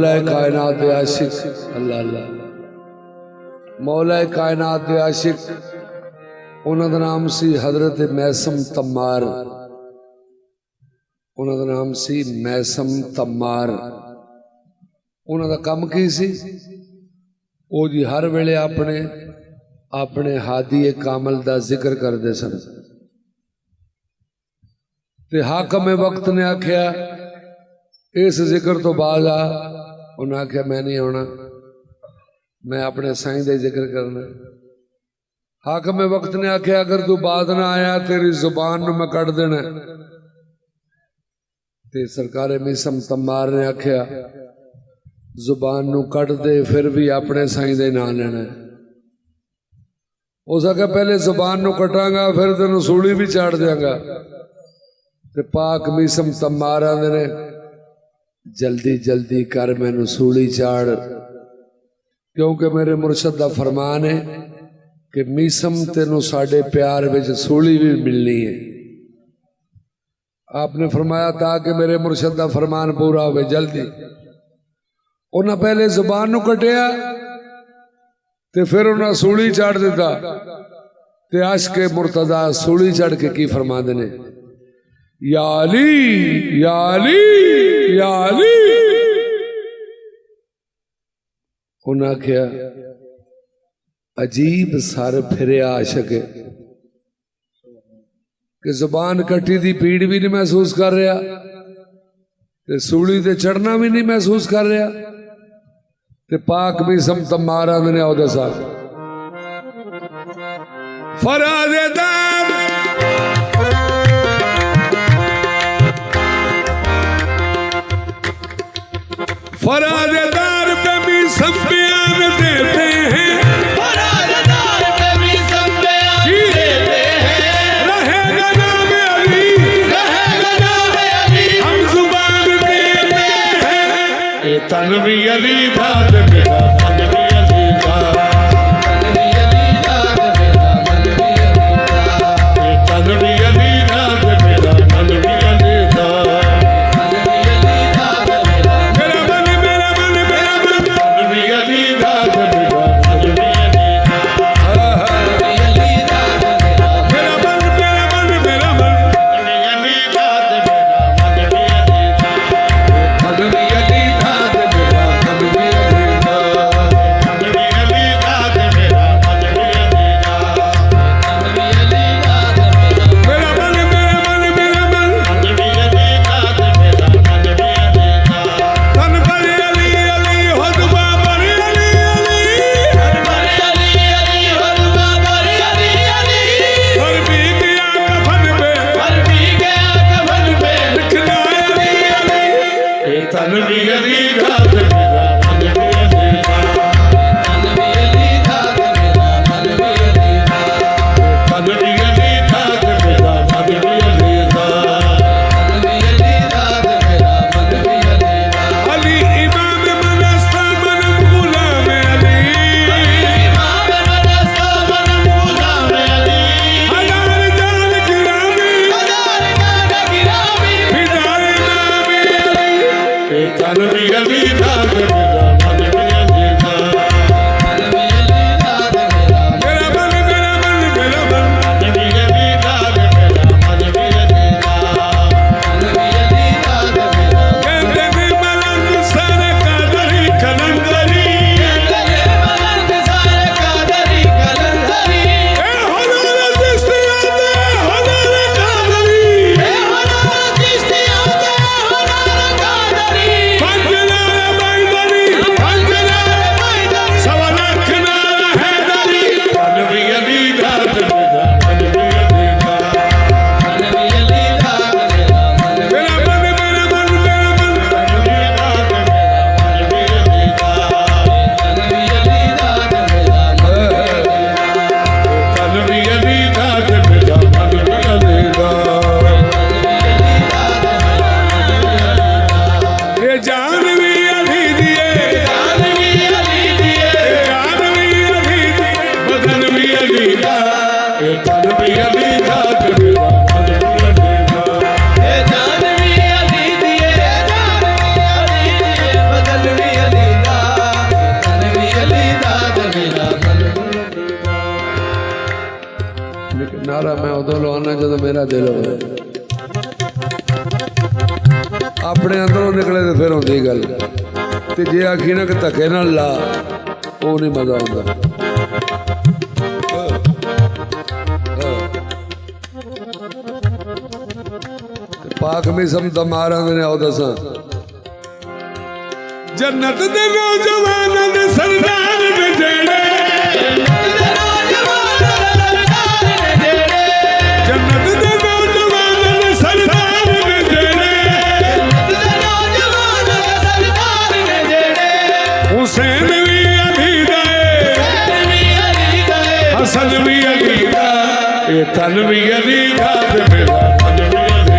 मौला कायनात दे आशिक अल्लाह अल्लाह मौला कायनात दे आशिक उन्होंने नाम सी हजरत मैसम तम्मार। उन्होंने नाम सी मैसम तम्मार। उन्होंने काम की सी वो जी हर वेले अपने अपने हादी कामल का जिक्र करते सन। ते हाकम वक्त ने आख्या इस जिक्र तो बाद आ। उन्हें आख्या मैं नहीं आना, मैं अपने साईं का जिक्र करना। हाकम वक्त ने आख्या अगर तू बाद ना आया तेरी जुबान मैं कट देना। ते सरकार मैसम तम्मार ने आख्या जुबान नू कट दे फिर भी अपने साईं दे नाम लेना। हो सके पहले जुबान नू कटांगा फिर तेन सूली भी चाड़ देंगा। ते पाक मैसम तम्मार आंदे ने जल्दी जल्दी कर मैनू सूली चाड़, क्योंकि मेरे मुर्शद दा फरमान है कि मैसम तेनू साडे प्यार विच सूली भी मिलनी है। आपने फरमाया ताकि मेरे मुर्शद दा फरमान पूरा हो जल्दी। उन्हें पहले जुबान नू कटिया ते फिर उन्हें सूली चाड़ दिता। ते आशिके मुर्तजा सूली चढ़ के की फरमाते ने या अली या अली या अली। उन्हें आख्या अजीब सर फिर आशिक कि जुबान कटी दी पीड़ भी नहीं महसूस कर रहा ते सूली ते चढ़ना भी नहीं महसूस कर रहा। ते पाक मैसम तम्मार ने ओदे साथ फराज़ेदार फराज़ेदार पे मैसम बयान देते हैं। फराज़ेदार पे मैसम बयान देते हैं। रहेगा नाम अली रहेगा नाम अली हम जुबान देते हैं। ये तनवी अली दाद मेरा तनवी अली दाद तनवी अली दाद मेरा तनवी अली दाद ये तनवी अली दाद मेरा तनवी अली दाद तनवी अली दाद मेरा मेरा मन मेरा मन मेरा मन तनवी अली दाद मेरा तनवी अली दाद तनवी अली दाद मेरा मेरा मन मेरा मन मेरा मन तनवी अली दाद मेरा तनवी अली दाद तनवी अली दाद मेरा तनवी अली दाद तनवी अली दाद मेरा तनवी अली दाद तनवी अली दाद मेरा मेरा मन मेरा मन मेरा मन तनवी अली दाद मेरा तनवी अली दाद तन पर अली अली हुदबा पर अली अली बड़ी अली अली हुदबा बड़ी अली अली हर भी गया कफन पे हर भी गया कफन पे लिखना अली अली ये तनवी अली दाद मेरा तनवी अली दाद तनवी अली दाद मेरा तनवी अली दाद तनवी अली दाद मेरा तनवी अली दाद तनवी अली दाद मेरा तनवी अली दाद अली इमाम मनस्ता मन गुलाम अली इमाम मनस्ता मन गुलाम अली हजार जान गिरामी हजार गाना गिरामी फिदार नाम अली ये तनवी अली दाद मेरा तनवी अली दाद तनवी अली दाद मेरा मेरा मन मेरा मन मेरा मन तनवी अली दाद मेरा तनवी अली दाद तनवी अली दाद मेरा कहते ने मलंग सर कादरी कलंदरी कहते मलंग सारे कादरी कलंदरी ए हुजूर चिश्तिया दे हुजूर कादरी हे हमारा चिश्तिया दे हमारा कादरी पंजना बैदरी पंजना बैदरी सवा लाख नारा हैदरी तनवी अली दाद मेरा तनवी अली दाद तनवी अली दाद मेरा मेरा मन मेरा मन मेरा मन तनवी दाद मेरा तनवी अली दाद तनवी अली दाद मेरा तनवी अली दाद मेरा तनवी अली दाद ये जानवी अली दिए जानवी अली दिए जानवी अली दिए बदन भी अली दाद ये तनवी अली दाद मेरा तनवी अली दाद ये जानवी अली दिए जानवी अली दिए बदलवी नारा मैं उदों लवाना जो मेरा दिल हो अपने अंदरों निकले तो फिर होंगी गल ते जे आखी ना कि धक्के नाल ला वो नहीं मजा आता पाक मिसम तमारा ने आओ दसा जन्नत दे नौजवान दे सरदार ने जेड़े जन्नत दे नौजवान दे सरदार ने जेड़े हुसैन भी अली दा हसन भी अली दा ये तन भी अली दा ते मेरा मन भी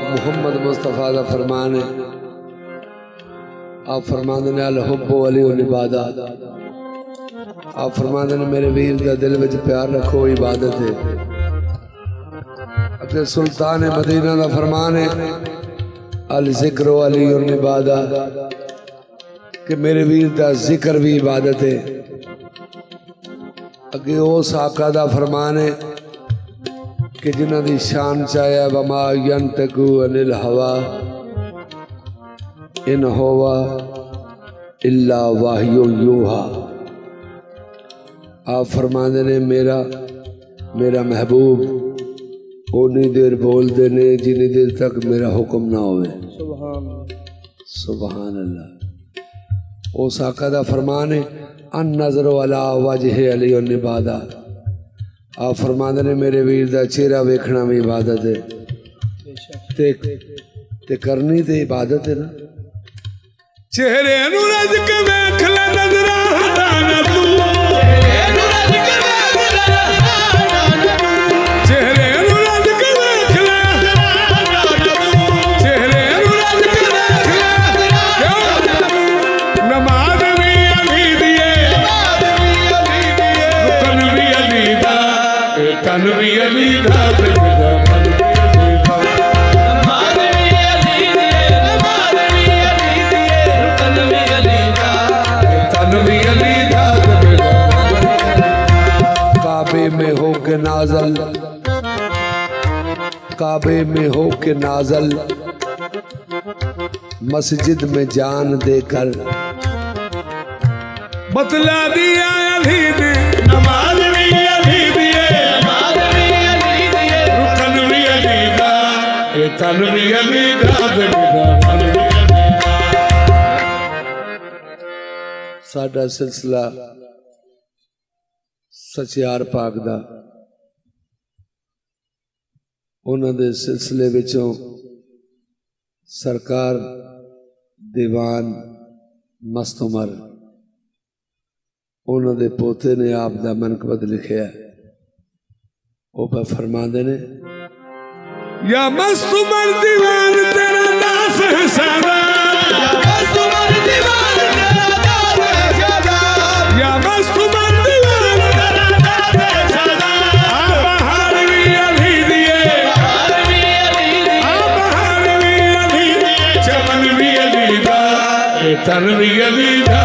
मोहम्मद मुस्तफ़ा का फरमान है आप फरमाते ने अल हुब्बु अली उल इबादत आप फरमाते ने मेरे वीर का दिल में प्यार रखो इबादत है अगे सुल्तान मदीना का फरमान है अल जिक्र अली उल इबादत कि मेरे वीर का जिक्र भी इबादत है अगे उस आका का फरमान है कि जिन्हों की शान चाया वमा यंतकु अनिल हवा इन होवा इल्ला वाहियो यूहा आप फरमाते ने मेरा महबूब उन्नी देर बोलते ने जिन्नी देर तक मेरा हुक्म ना होवे सुभान अल्लाह उस आका दा फरमान है अन नज़रो अला वजह अली उन इबादत आप फरमाते ने मेरे वीर का चेहरा वेखना भी इबादत है ते करनी ते इबादत है ना चेहरे नू रज के वेख ले नजरा हटा ना तू चेहरे नू रज के वेख ले चेहरे नू रज के वेख ले नमाज भी अली दिए रुकन भी अली दा तन भी अली दा में हो के नाजल काबे में हो के नाजल मस्जिद में जान देकर बतला दिया अली ने नमाज भी अली दिए रुकन भी अली दा तन भी अली दा साडा सिलसिला सचियार पाक दा उन्होंने सिलसिले विचों सरकार दीवान मस्त उमर उन्होंने पोते ने आप दा मनकबत लिखिया वो पे फरमाते ने या मस्त उमर दीवान तेरा दास है सादा या मस्त उमर तन भी अली दा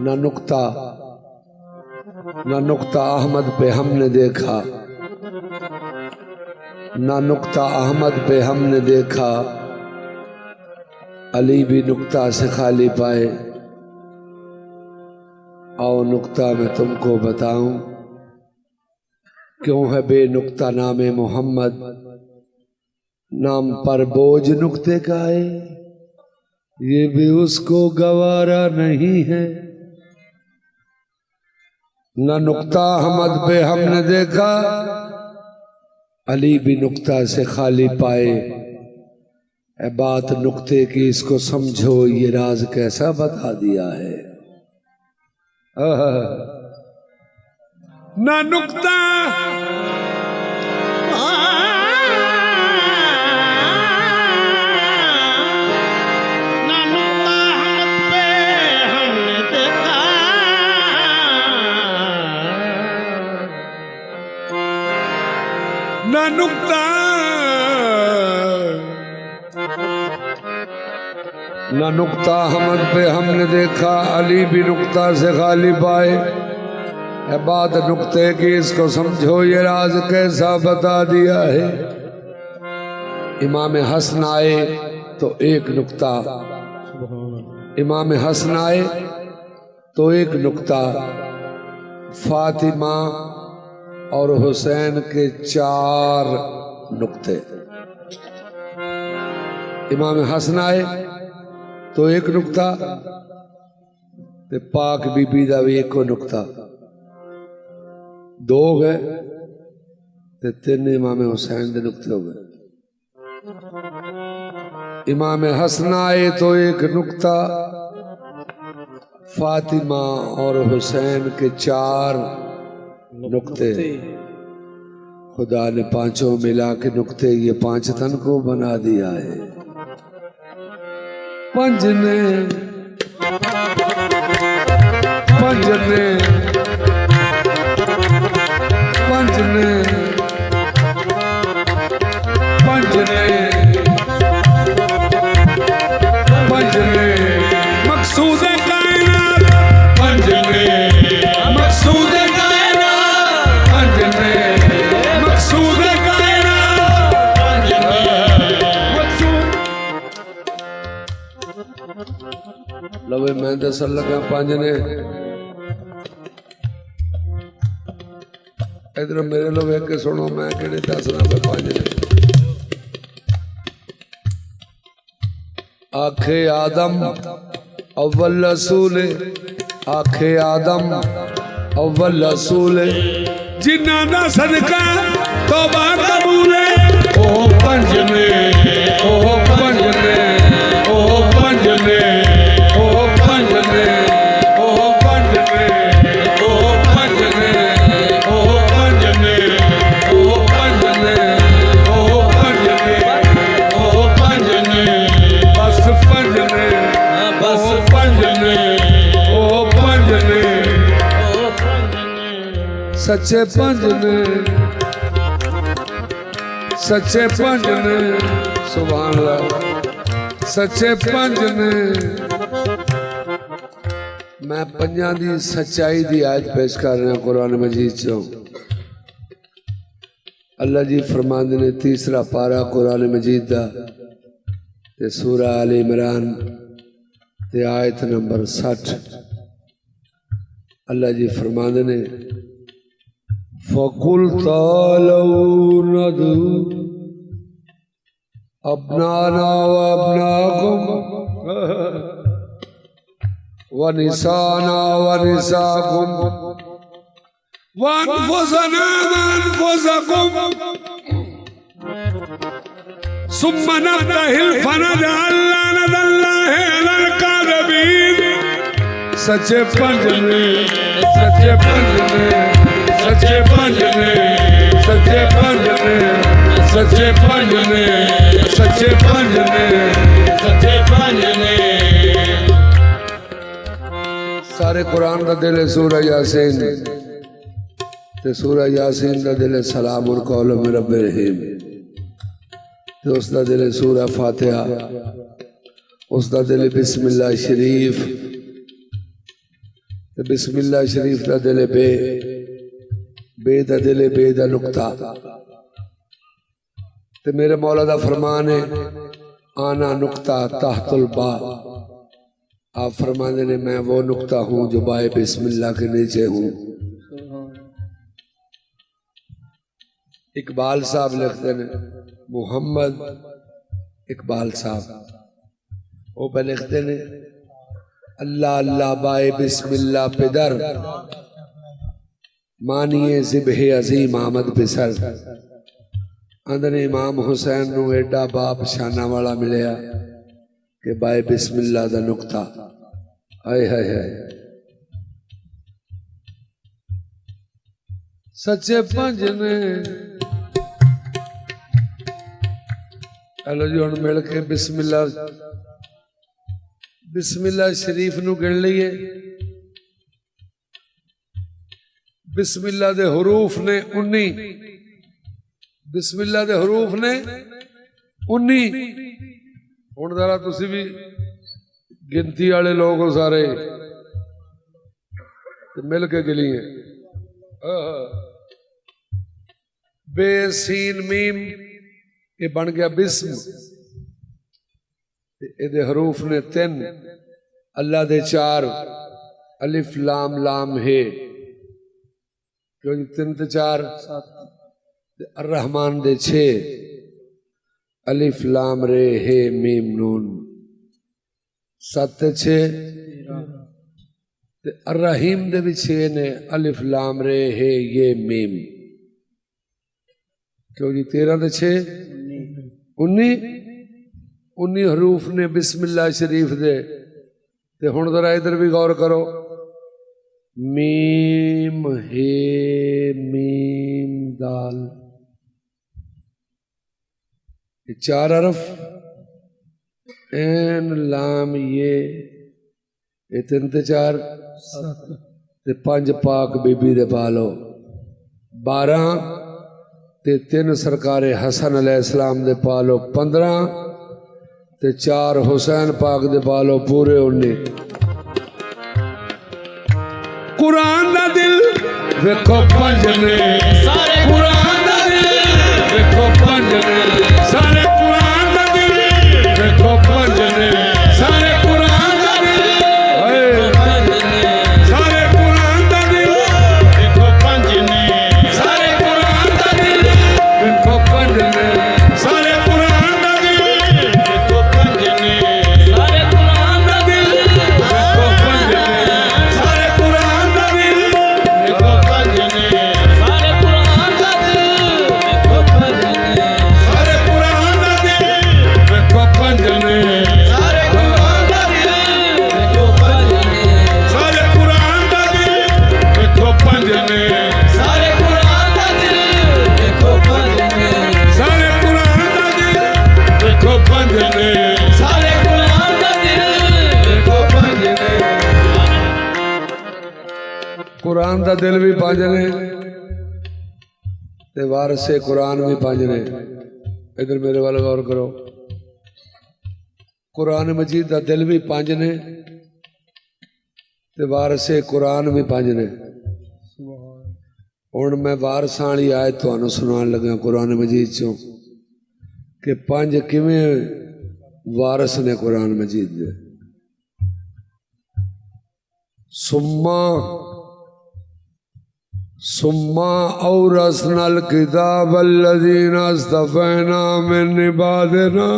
ना नुक्ता अहमद पे हमने देखा, ना नुक्ता अहमद पे हमने देखा, अली भी नुक्ता से खाली पाए। आओ नुक्ता मैं तुमको बताऊं, क्यों है बेनुक्ता नामे मोहम्मद, नाम पर बोझ नुक्ते का है, ये भी उसको गवारा नहीं है। न नुक्ता अहमद पे हमने देखा, अली भी नुक्ता से खाली पाए। ए बात नुक्ते की इसको समझो, ये राज कैसा बता दिया है। न नुक्ता ना नुक्ता ना नुक्ता अहमद पे हमने देखा, अली भी नुक्ता से खाली पाए। ए बात नुक्ते की इसको समझो, ये राज कैसा बता दिया है। इमाम हसन आए तो एक नुक्ता, इमाम हसन आए तो एक नुक्ता, फातिमा और हुसैन के 4 नुक्ते। इमाम हसन आए तो एक नुक्ता, ते पाक बीबी दा भी एको नुक्ता, 2 गए ते 3 इमाम हुसैन दे नुक्ते हो गए। इमाम हसन आए तो एक नुक्ता, फातिमा और हुसैन के 4 नुक्ते। खुदा ने 5 मिला के नुक्ते ये 5 तन को बना दिया है। 5 ने 5 ने 5 ने 5 ने 5 ने मकसूद कायनात, 5 ने मकसूद लवे मैं दसन लगा 5 ने। इधर मेरे लो वेख के सुनो, मैं केड़े दसना पे 5 ने। आखे आदम अव्वल रसूल, आखे आदम अव्वल रसूल, जिन्ना दा सदका तौबा कबूल। ओ 5 ने, ओ 5 ने, ओ 5 ने, ओ 5 ने, ओ 5 ने, ओ 5 ने, ओ 5 ने, ओ 5 ने, ओ 5 ने, ओ 5 ने, बस 5 ने, बस 5 ने, ओ 5 ने, सच्चे 5 ने, सच्चे 5 ने, सुभान अल्लाह, सच्चे 5 ने। मैं 5 दी सच्चाई दी आयत पेश कर रहा कुरान मजीद चो। अल्लाह जी फरमांदे ने 3रा पारा कुरान मजीद दा ते सूरा आल इमरान ते आयत नंबर 60। अल्लाह जी फरमांदे ने फकुल तालौ नदू अपनाना व अपनाकुम व निसाना व निसाकुम व अनफुसना व अनफुसकुम सुम्मा नब्तहिल फनजअल लअनतल्लाहि अलल काज़िबीन। सच्चे 5 ने, सच्चे 5 ने, सच्चे 5 ने, सच्चे 5 ने, सच्चे 5 ने, सच्चे 5 ने, सच्चे 5 ने। सारे कुरान का दिल है सूरह यासीन, ते सूरह यासीन का दिल है सलामुल कौलुम मिर रब्बिर रहीम, ते उसका दिल है सूरह फातिहा, उसका दिल है बिस्मिल्लाह शरीफ। ते बिस्मिल्लाह शरीफ दा दिल बे बे दा दिल बे दा नुक्ता। ते मेरे मौला दा फरमान है आना नुक्ता तहतुल बा। आप फरमाते ने मैं वो नुक्ता हूं जो बाए बिस्मिल्लाह के नीचे हूं। इकबाल साहब लिखते हैं, मोहम्मद इकबाल साहब वो पे लिखते हैं अल्लाह अल्लाह बाए बिस्मिल्लाह पिदर मानिए ज़िब्ह अज़ीम आमद पिसर। अंदर इमाम हुसैन नू एडा बाप शाना वाला मिलया कि बाए बिस्मिल्लाह दा नुक्ता। हाय हाय हाय सच्चे पंज ने। हेलो जी हुण मिल के बिस्मिल्लाह बिस्मिल्लाह शरीफ नू गिन लईए। बिस्मिल्लाह दे हरूफ ने 19। बिस्मिल्लाह दे हरूफ ने 19। हुण जरा तुसी भी गिनती वाले लोग हो सारे मिल के गिलिए। बे सीन मीम ये बन गया बिस्म। ये हरूफ ने 3, अल्लाह दे 4, अलिफ लाम लाम है क्यों 3 ते 4, अर्रहमान दे 6, अलिफ लाम रे है मीम नून 7 ते 6, अर्रहीम दे भी 6 ने, अलिफ लाम रे है ये मीम क्यों जी 13 ते 6 19 हरूफ ने बिस्मिल्लाह शरीफ दे। ते हुण जरा इधर भी गौर करो, मीम हे मीम दाल ये 4 हरफ, एन लाम ये 3 ते 4 ते 5 पाक बीबी दे पालो 12 ते 3 सरकारे हसन अलैहिस्सलाम दे पालो 15 ते 4 हुसैन पाक दे पालो पूरे 19। कुरान दा दिल देखो 5 ने सारे, कुरान दा दिल देखो 5 ने सारे, कुरान दा दिल देखो 5 ने सारे, कुरान दा दिल सारे, कुरान दा दिल देखो 5 ने सारे, कुरान दा दिल देखो 5 ने सारे, कुरान दा दिल देखो 5 ने सारे, कुरान दा दिल देखो 5 ने सारे, कुरान दा दिल देखो 5 ने सारे, कुरान दा दिल देखो 5 ने सारे, कुरान दा दिल देखो 5 ने सारे, कुरान दा दिल देखो 5 ने सारे, कुरान दा दिल देखो 5 ने सारे, कुरान दा दिल देखो 5 ने सारे, कुरान दा दिल देखो 5 ने सारे, कुरान दा दिल देखो 5 ने। कुरान दा दिल भी 5 ने ते वारिसे कुरान भी 5 ने। इधर मेरे वाल गौर करो, कुरान मजीद दा दिल भी 5 ने ते वारिसे कुरान भी 5 ने। हुण मैं वारसां वाली आयत तुहानूं सुनाउण लगा कुरान मजीद चों कि 5 किवें वारस ने कुरान मजीद दे। सुम्मा औरसनल किताब अल्लज़ीना इस्तफ़ैना मिन इबादिना।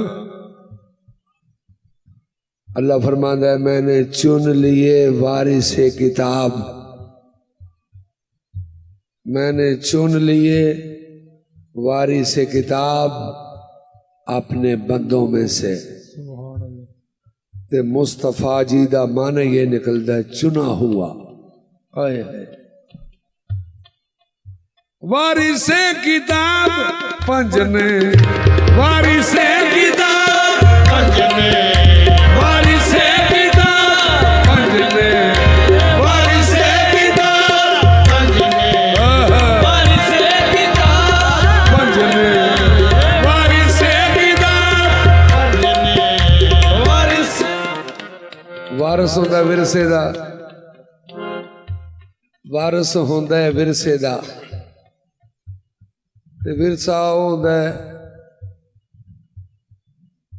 अल्लाह फरमाता है मैंने चुन लिए वारिसे किताब, मैंने चुन लिए वारिसे किताब अपने बंदों में से। ते मुस्तफ़ा जी दा माने ये निकलता है चुना हुआ। आए वारिसे किताब 5 ने वारिसे किताब 5 ने वारिसे किताब 5 ने वारिसे किताब 5 ने वारिसे किताब 5 ने वारिसे किताब 5 ने वारिस होता विरसे दा वारिस होंदा है विरसे दा ते विरसा होंदा है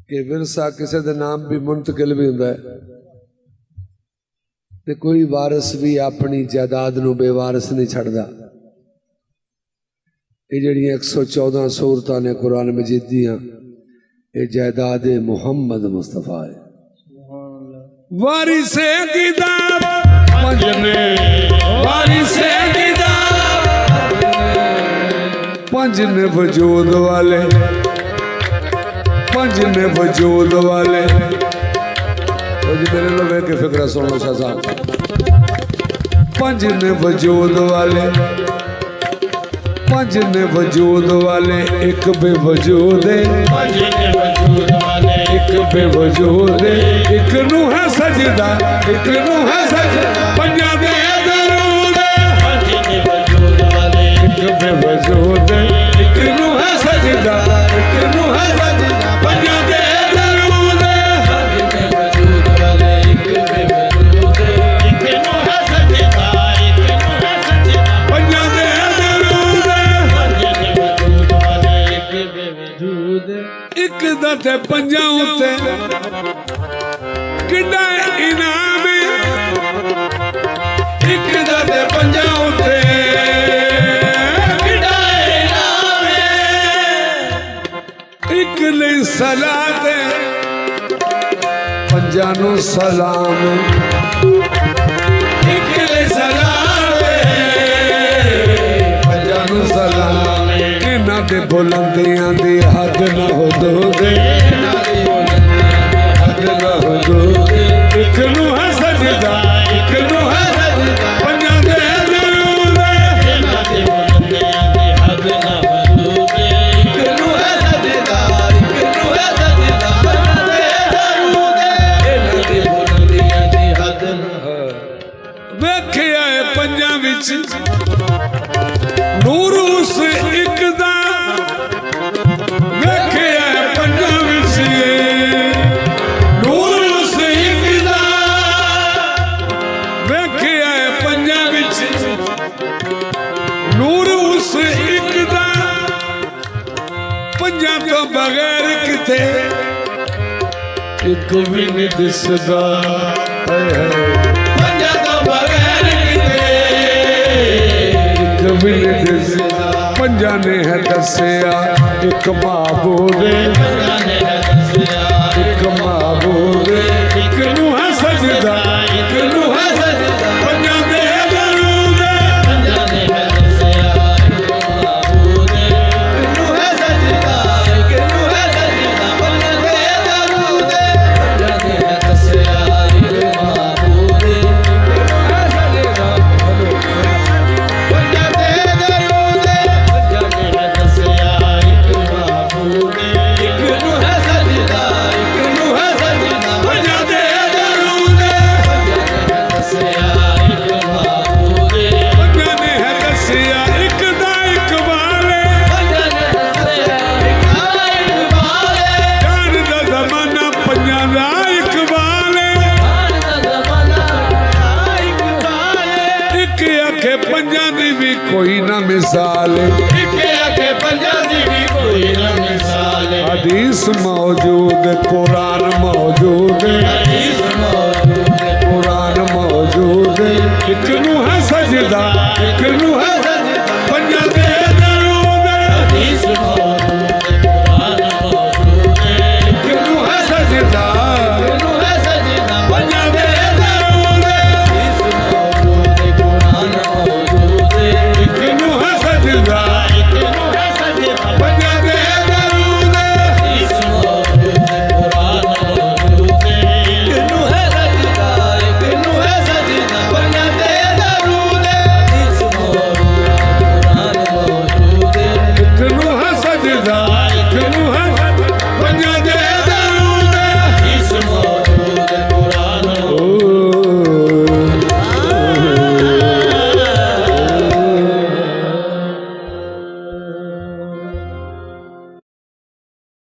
कि विरसा किसी दे नाम भी मुंतकिल भी होंदा है ते कोई वारिस भी अपनी जायदाद नूं बेवारिस नहीं छड्डदा। ये जड़ियां 114 सूरतां ने कुरान मजीद दियां ये जायदाद मुहम्मद मुस्तफा है। वारिसे किताब पंजने वारिसे किताब पंजने वजूद वाले पंजने वजूद वाले मेरे लोग के फिक्र सुनो साहब पंजने वजूद वाले पंजने वजूद वाले एक बेवजूद एक बेवजूद एक नू है सजदा एक नू है सजदा पंजा दे दरूद एक बेवजूद एक नू है सजदा एक नू है सजदा पंजा दे दरूद पंजा दे एक दते पंजा उते किड्डा इनाम एक दते पंजा उते किड्डा इनाम एक ले सलात पंजा नु सलाम एक ले सलाम पंजा नु सलाम इन्हां दे बुलंदियां दी हद ना हो दो दे हद ना हो दो एक नू है सजदा एक नू है सजदा पंजा दे दरूद इन्हां दे बुलंदियां दी हद ना हो दो दे एक नू है सजदा एक नू है सजदा पंजा दे दरूद इन्हां दे बुलंदियां दी हद ना वेखिया है पंजा विच नूर उस एक दा वेखिया है पंजा विच नूर उस एक दा वेखिया है पंजा विच नूर उस एक दा पंजा तो बगैर किथे एक भी नहीं दिसदा पंजा तो बगैर पंजा ने है दसिया एक महबूब एक महबूब एक नू है सजदा एक नू है सजदा पंजा दे दरूद पंजा ने है दसिया एक महबूब एक नू है सजदा एक नू है सजदा पंजा दे दरूद पंजा ने है दसिया एक महबूब एक नू है सजदा पंजा दे दरूद पंजा ने है दसिया एक महबूब एक नू है सजदा एक नू है सजदा पंजा दे दरूद पंजा ने है दसिया एक महबूब पंजा ने है दसिया एक दा इकबाले पंजा ने दसिया एक दा इकबाले जान दा ज़माना पंजा दा इकबाले जान दा ज़माना इकबाले एक आखे पंजा दी भी कोई ना मिसाल एक आखे पंजा दी भी कोई ना मिसाल हदीस मौजूद कुरान मौजूद हदीस मौजूद कुरान मौजूद एक नू है सजदा एक नू है